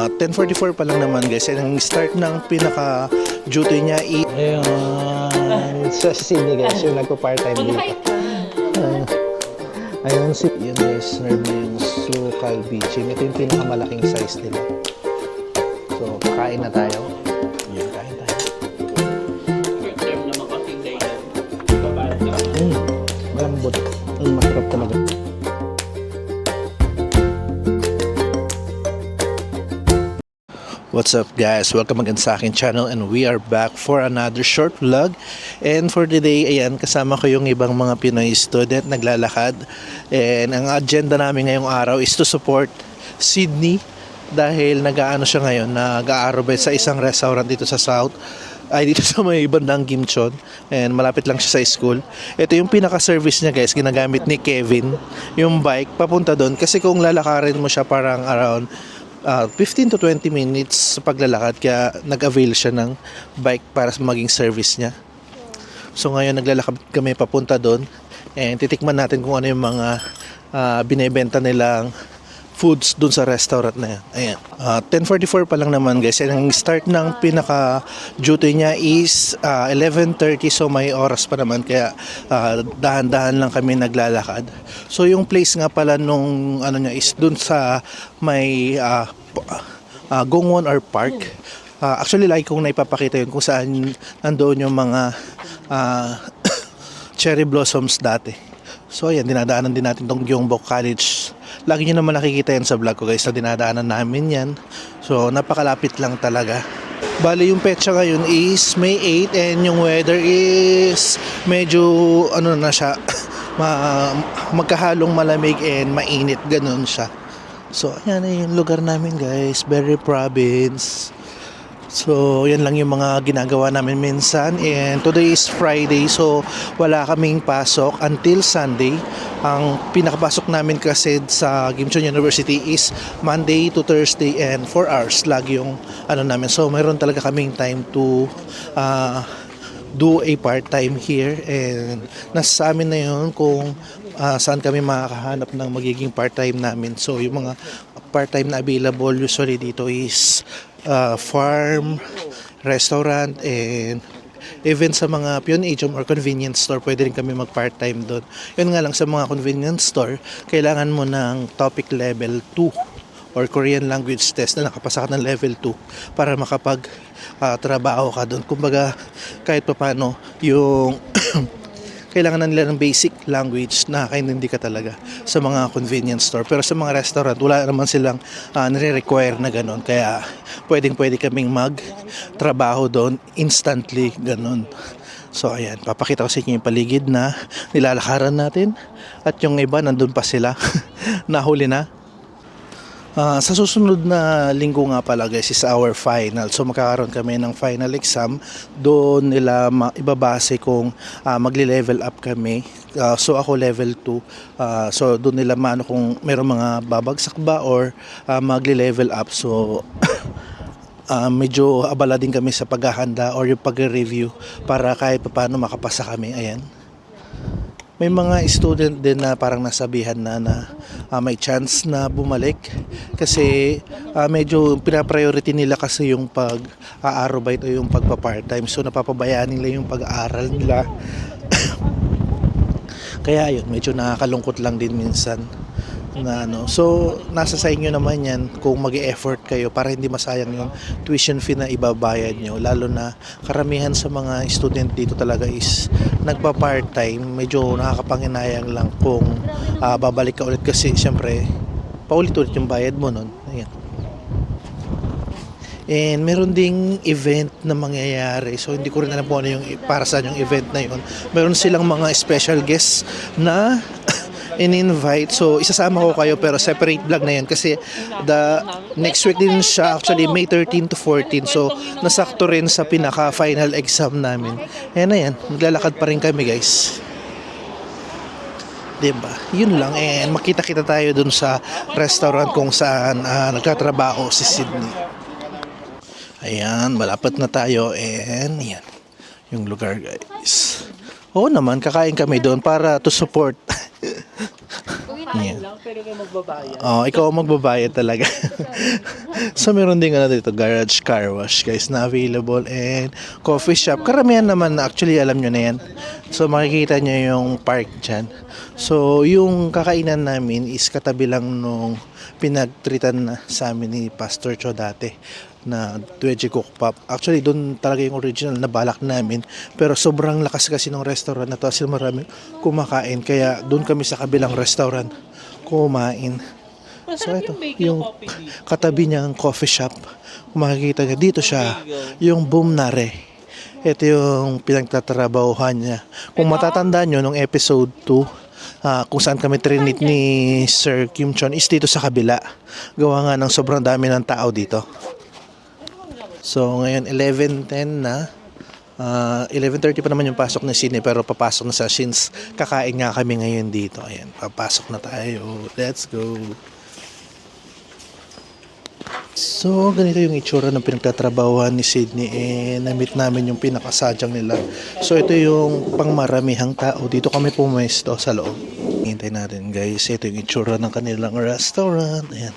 10:44 pa lang naman guys. And ang start ng pinaka-duty niya ayun, sa Sydney guys, yung nagpo-part-time dito. Ayun si yun guys, serve na yung Sukal Bichim. Ito yung pinakamalaking size nila. So, kain na tayo. Yun, kain tayo. Malambot. Masarap talaga. What's up guys? Welcome again sa akin channel and we are back for another short vlog. And for today, ayan, kasama ko yung ibang mga Pinoy student naglalakad. And ang agenda namin ngayong araw is to support Sydney dahil nag-aano siya ngayon, nag-aarobate sa isang restaurant dito sa South. Ay, dito sa may bandang Kimchon. And malapit lang siya sa school. Ito yung pinaka-service niya guys, ginagamit ni Kevin. Yung bike, papunta doon. Kasi kung lalakarin mo siya parang around 15 to 20 minutes sa paglalakad, kaya nag-avail siya ng bike para maging service niya. So ngayon naglalakad kami papunta doon and titikman natin kung ano yung mga binebenta nilang foods doon sa restaurant na yan. Ayan. 10:44 pa lang naman guys. And ang start ng pinaka-duty niya is 11:30, so may oras pa naman, kaya dahan-dahan lang kami naglalakad. So yung place nga pala nung ano niya is doon sa may Gongwon or Park. Actually like kung naipapakita yun kung saan nandoon yung mga cherry blossoms dati. So ayan, dinadaanan din natin tong Gyeongbok College. Lagi nyo naman nakikita yan sa vlog ko guys, na dinadaanan namin yan. So napakalapit lang talaga. Bali yung petsa ngayon is May 8 and yung weather is medyo ano na siya, magkahalong malamig and mainit, ganun siya. So ayan na yung lugar namin guys, Berry Province. So yan lang yung mga ginagawa namin minsan. And today is Friday, so wala kaming pasok until Sunday. Ang pinakapasok namin kasi sa Kimchon University is Monday to Thursday and 4 hours lagi yung ano namin. So mayroon talaga kaming time to do a part-time here. And nasa amin na yun kung saan kami makakahanap ng magiging part-time namin. So yung mga part-time na available usually dito is farm, restaurant, and even sa mga Pyeongjong or convenience store, pwede rin kami mag part-time doon. Yun nga lang, sa mga convenience store, kailangan mo ng TOPIK level 2 or Korean language test na nakapasa ka ng level 2 para makapag trabaho ka doon. Kumbaga, kahit pa paano, yung kailangan na nila ng basic language na nakakaintindi ka talaga sa mga convenience store. Pero sa mga restaurant, wala naman silang nire-require na ganun. Kaya pwede kaming mag-trabaho doon instantly, ganun. So ayan, papakita ko sa inyo yung paligid na nilalakaran natin. At yung iba, nandun pa sila. Nahuli na. Sa susunod na linggo nga pala guys is our final. So magkakaroon kami ng final exam. Doon nila ibabase kung magli-level up kami. So ako level 2. So doon nila maano kung meron mga babagsak ba or magli-level up. So medyo abala din kami sa paghahanda or yung pag-review para kahit paano makapasa kami. Ayan. May mga student din na parang nasabihan na may chance na bumalik kasi medyo pinapriority nila kasi yung pag-aarobite o yung pagpa-part-time. So napapabayaan nila yung pag-aaral nila. Kaya yun, medyo nakakalungkot lang din minsan na ano. So nasa sa inyo naman yan kung mag-e-effort kayo para hindi masayang yung tuition fee na ibabayad nyo, lalo na karamihan sa mga student dito talaga is nagpa-part-time. Medyo nakakapanginayang lang kung babalik ka ulit kasi syempre paulit-ulit yung bayad mo nun. Ayan. And meron ding event na mangyayari. So hindi ko rin alam kung ano yung para saan yung event na yun. Meron silang mga special guests na in-invite. So isasama ko kayo pero separate vlog na yun kasi the next week din siya, actually May 13 to 14. So nasakto rin sa pinaka-final exam namin. Ayan na yan, maglalakad pa rin kami guys. Diba? Yun lang. And makita-kita tayo dun sa restaurant kung saan nagtatrabaho si Sydney. Ayan, malapit na tayo. And yan, yung lugar guys. Oo naman, kakain kami doon para to support. Kain lang, pero kayo magbabayad. Oh, ikaw ang magbabayad talaga. So meron din ano dito, garage car wash guys na available and coffee shop. Karamihan naman actually alam nyo na yan. So makikita nyo yung park dyan. So yung kakainan namin is katabi lang nung pinagtritan na sa amin ni Pastor Cho dati na Twedge Cook Pop. Actually doon talaga yung original na balak namin. Pero sobrang lakas kasi ng restaurant na to. Kasi marami kumakain. Kaya doon kami sa kabilang restaurant kumain. So ito, yung katabi niyang coffee shop. Kung makikita niya, dito siya, yung Boom Nare. Ito yung pinagtatrabahuhan niya. Kung matatandaan nyo, nung episode 2, kung saan kami trinit ni Sir Kim Chon, is dito sa kabila. Gawa nga ng sobrang dami ng tao dito. So ngayon, 11:10 na. 11:30 pa naman yung pasok ni Sydney pero papasok na sa since kakain nga kami ngayon dito. Ayan, papasok na tayo. Let's go. So, ganito yung itsura ng pinagtatrabahuan ni Sydney na-meet namin yung pinakasadyang nila. So, ito yung pangmaramihang tao. Dito kami pumesto sa loob. Hintay natin guys. Ito yung itsura ng kanilang restaurant. Ayan.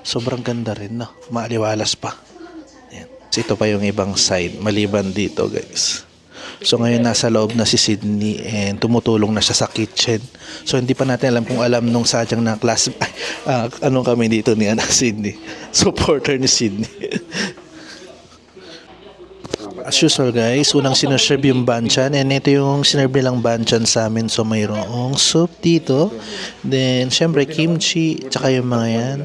Sobrang ganda rin, no? Maaliwalas pa. Ayan. So, ito pa yung ibang side. Maliban dito guys. So ngayon nasa loob na si Sydney and tumutulong na siya sa kitchen. So hindi pa natin alam kung alam nung sadyang na class anong kami dito ni Sydney. Supporter ni Sydney. As usual guys, unang sinerve yung banchan and ito yung sinerve nilang banchan sa amin. So mayroong soup dito. Then syempre kimchi tsaka yung mga yan.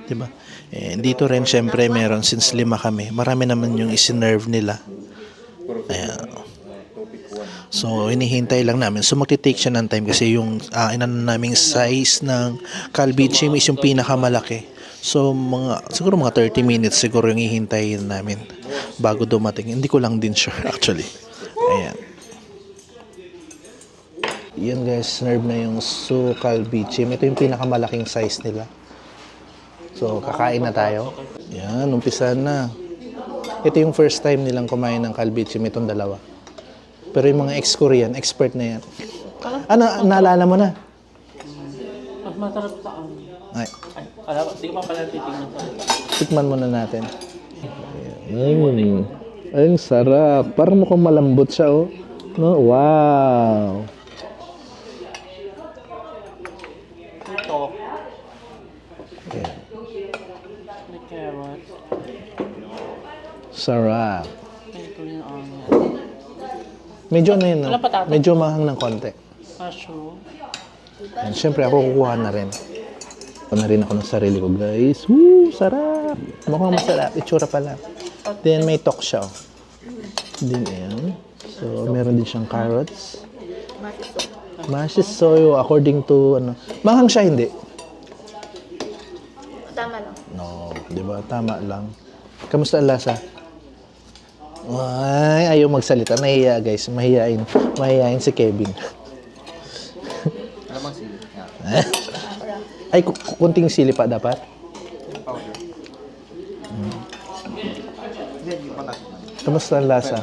Diba? And dito rin syempre meron since 5 kami. Marami naman yung isinerve nila. Ayan. So, hinihintay lang namin. So, magti-take siya ng time kasi yung inano naming size ng Kalbi Chim is yung pinakamalaki. So, siguro mga 30 minutes siguro yung hihintayin namin bago dumating. Hindi ko lang din sure actually. Ayan. Yan guys, serve na yung Su Kalbi Chim. Ito yung pinakamalaking size nila. So, kakain na tayo. Yan, umpisa na. Ito yung first time nilang kumain ng Kalbi Chim, itong dalawa. Pero yung mga ex-Korean, expert na yan. Ano, naalala mo na? Mas masarap sa Ay. Hindi ko pa pala titignan sa Tikman muna natin. Ay, sarap. Parang mukhang malambot siya, oh. No? Wow. ito. Yeah. May carrot. Sarap. May green onion. Medyo ano yun, no? Walang patatas. Medyo mahang ng konti. Mushroom. And syempre, ako kukuha na rin. Kuha na rin ako ng sarili ko, guys. Woo! Sarap! Mukhang masarap. Itsura pala. Then, may tok siya, oh. Din yan. So, meron din siyang carrots. Mashed soy, according to, ano. Mahang siya, hindi? Tama lang. No, di ba? Tama lang. Kamusta ang lasa? Ay, ayaw magsalita. Nahiya, guys. Mahihain. Mahihain si Kevin. Alamang sili. Ay, kunting sili pa dapat? Powder. Hindi pa natin. Kamusta ang lasa?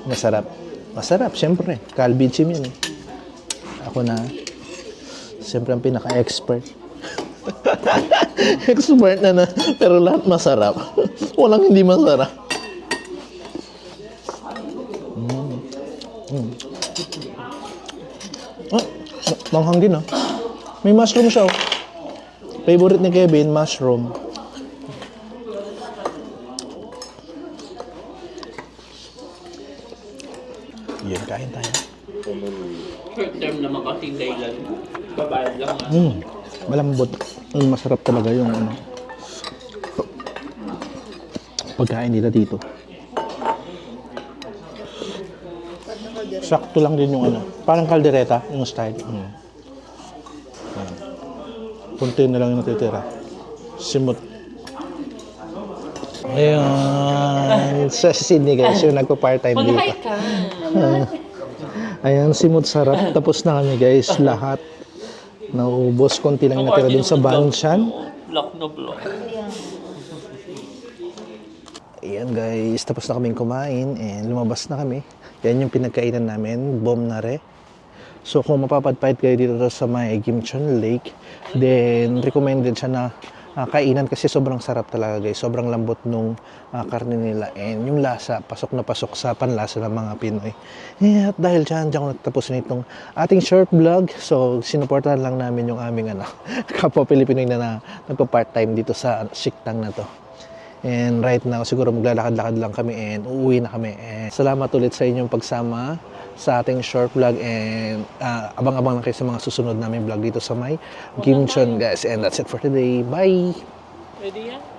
Masarap. Masarap, syempre. Kalbi Chim yun. Ako na. Siyempre ang pinaka-expert. Expert na. Pero lahat masarap. Walang hindi masarap. Manghang din, ah. May mushroom siya, oh. Favorite ni Kevin, mushroom. Yan, kain tayo. Short term naman kasing dahilan. Babayad lang nga. Malambot. Masarap talaga yung ano. Pagkain nila dito. Sakto lang din yung ano. Parang kaldereta, yung style. Ayan. Kunti na lang yung natitira. Simot. Ayan. Sa Sydney guys, yung nagpa-part-time dito. Mag-hi ka. Ayan, simot sarap. Tapos na kami guys, lahat. Naubos, konti lang yung natira dun sa banchan. Block na block. Ayan guys, tapos na kaming kumain and lumabas na kami. Yan yung pinagkainan namin, Boom Nare. So kung mapapadpahit kayo dito sa may Gimchon Lake, then recommended siya na kainan kasi sobrang sarap talaga guys. Sobrang lambot nung karne nila and yung lasa, pasok na pasok sa panlasa ng mga Pinoy. At dahil dyan ko nagtapos nitong ating short vlog. So sinuportahan lang namin yung aming kapwa Pilipinoy na nagpa-part-time dito sa Shiktang na to. And right now, siguro maglalakad-lakad lang kami and uuwi na kami. And salamat ulit sa inyong pagsama sa ating short vlog and abang-abang na kayo sa mga susunod namin vlog dito sa may Gimchon guys. And that's it for today. Bye! Pwede yan?